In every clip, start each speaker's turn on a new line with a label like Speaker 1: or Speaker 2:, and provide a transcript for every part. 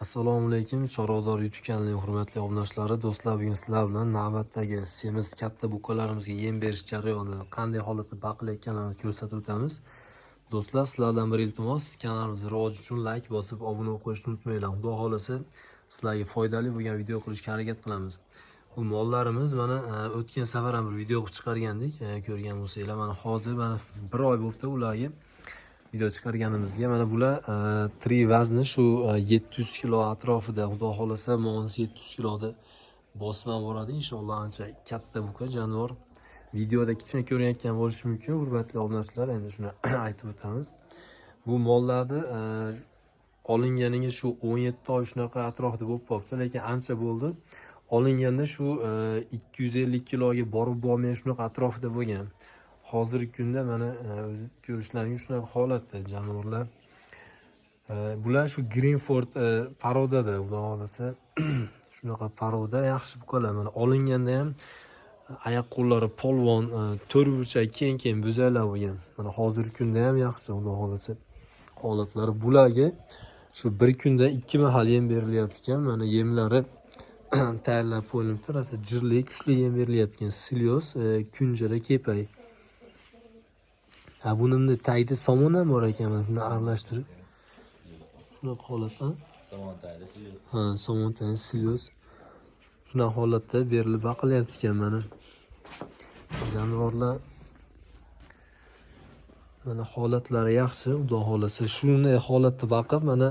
Speaker 1: Assalomu alaykum, Chorvador YouTube kanalining hurmatli obunachilari, do'stlar, bugun sizlar bilan navbatdagi semiz katta buqalarimizga yem berish jarayonini qanday holatda baqilayotganini ko'rsatib o'tamiz. Do'stlar, sizlardan bir iltimos, kanalimizni rivoji uchun like bosib, obuna bo'lib qo'yishni unutmanglar. Xudo xolasa sizlarga foydali bo'lgan video qilishga harakat qilamiz. Bu mollarimiz mana o'tgan safar ham bir video qilib chiqargandik, ko'rgan bo'lsanglar. Mana hozir mana 1 oy bo'libdi ularga video chiqarganimizga. Mana bular tri vazni shu 700 kilo atrofida, xudo xolasa mo'nasi 700 kiloda bosib ham boradi inshaalloh. Ancha katta buqa jonivor. Videoda kichkina ko'rinayotgan bo'lishi mumkin, hurmatli obunachilar, endi shuni aytib o'tamiz. Bu mollarni olinganiga shu 17 oy shunaqa atrofida bo'lib qolibdi, lekin ancha bo'ldi. Olinganda shu 250 kiloga borib bo'lmay shunaqa atrofida bo'lgan. Hozirgi kunda mana o'zi ko'rishlaringiz shunaqa holatda jonivorlar. Bular shu Greenford parodada, xudo xolasa shunaqa paroda yaxshi buqalar. Mana olinganda ham oyoq qo'llari polvon, to'rtburchak keng bo'zaklar bo'lgan. Mana hozirgi kunda ham yaxshi, xudo xolasa holatlari. Bularga shu bir kunda 2 mahal yem berilyapti ekan. Mana yemlari tayyorlab qo'yilibdi. Rosa jirli, kuchli yem berilyapti ekan. Silyoz, kunjara, kepay. Bunimda tagida somon ham bor ekan, mana shuni aralashtirib. Shunaqa holatda.
Speaker 2: Somon tagida silyoz.
Speaker 1: Ha, somon tagida silyoz. Shunaqa holatda berilib baqilyapti ekan mana. Jonivorlar mana holatlari yaxshi, xudo xolasa. Shunday holatda baqib mana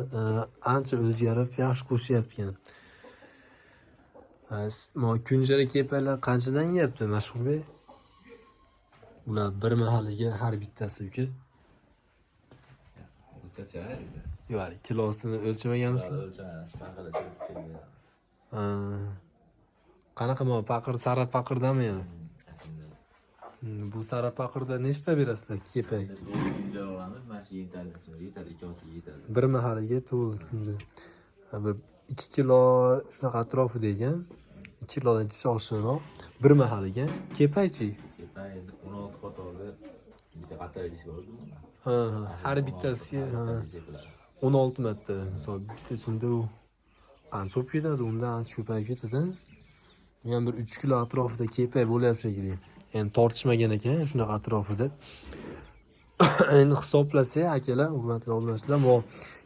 Speaker 1: ancha o'zgarib yaxshi qo'shyapti ekan. Mana kunjara kepaylar qanchadan yeyapti, Mashhurbek? Ular bir mahaliga har bittasi uka.
Speaker 2: Bungacha edi.
Speaker 1: Yo'q, kilosini o'lchamaganmisizlar?
Speaker 2: O'lchagan, paqirda kelgan.
Speaker 1: Qanaqa mo paqir, sara paqirdami yana? Bu sara paqirda nechta berasizlar kepay?
Speaker 2: Kunjara olamiz, mana shu yetadi, yetadi, ikkosiga yetadi.
Speaker 1: Bir mahaliga to'ldi kunjara. Bir 2 kilo shunaqa atrofida ekan. 2 kilodan oshiqroq. Bir mahaliga kepaychi.
Speaker 2: Kepay 16 qatorda bitta qator idish bor-ku.
Speaker 1: Ha, har bittasiga 16 marta. Misol bittasida u ancha ko'p ketadi, undan ancha ko'payib ketadi. Bu ham bir 3 kilo atrofida kepay bo'lyapti shekilli. Endi tortishmagan ekan shunaqa atrofida. Endi hisoblasak, akalar, hurmatli obunachilar, bu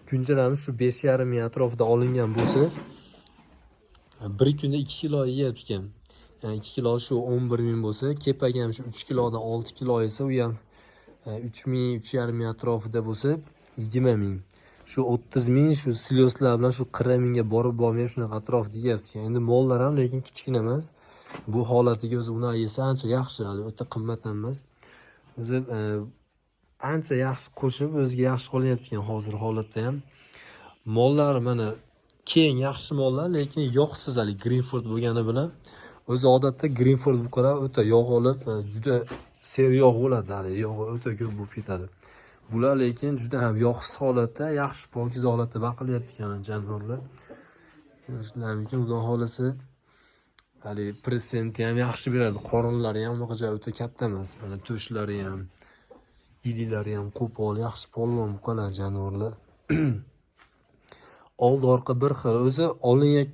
Speaker 1: kunjaramiz shu 5,5 ming atrofida olingan bo'lsa, bir kunda 2 kilo yeyapti ekan. Yani 2 kilo shu 11 ming bo'lsa, kepay ham shu 3 kilodan 6 kilo yesa, u ham 3 ming, 3,5 ming atrofida bo'lsa 20 ming. Shu 30 ming shu silyoslar bilan shu 40 mingga borib bo'lmay shunaqa atrofida yeyapti. Endi mollar ham lekin kichkina emas. Bu holatiga o'zi uni yesa ancha yaxshi, hali o'ta qimmat ham emas. O'zi ancha yaxshi qo'shib, o'ziga yaxshi qolyapti ekan hozir holatda ham. Mollar mana keng, yaxshi mollar, lekin yog'siz, hali Greenford bo'lgani bilan. O'zi odatda Greenford buqalar o'ta yog' olib, juda seryog' bo'ladi, hali yog'i o'ta ko'p bo'lib ketadi. Bular lekin juda ham yog'siz holatda, yaxshi pokiza holatda baqilyapti ekan jonivorlar. Ko'rishlaringiz mumkin, xudo xolasa hali prezidenti ham yaxshi beradi. Qorinlari ham unaqa o'ta katta emas. Mana to'shlari ham, iliklari ham qo'pol, yaxshi polvon buqalar jonivorlar. Old orqa bir xil. O'zi olinayotgan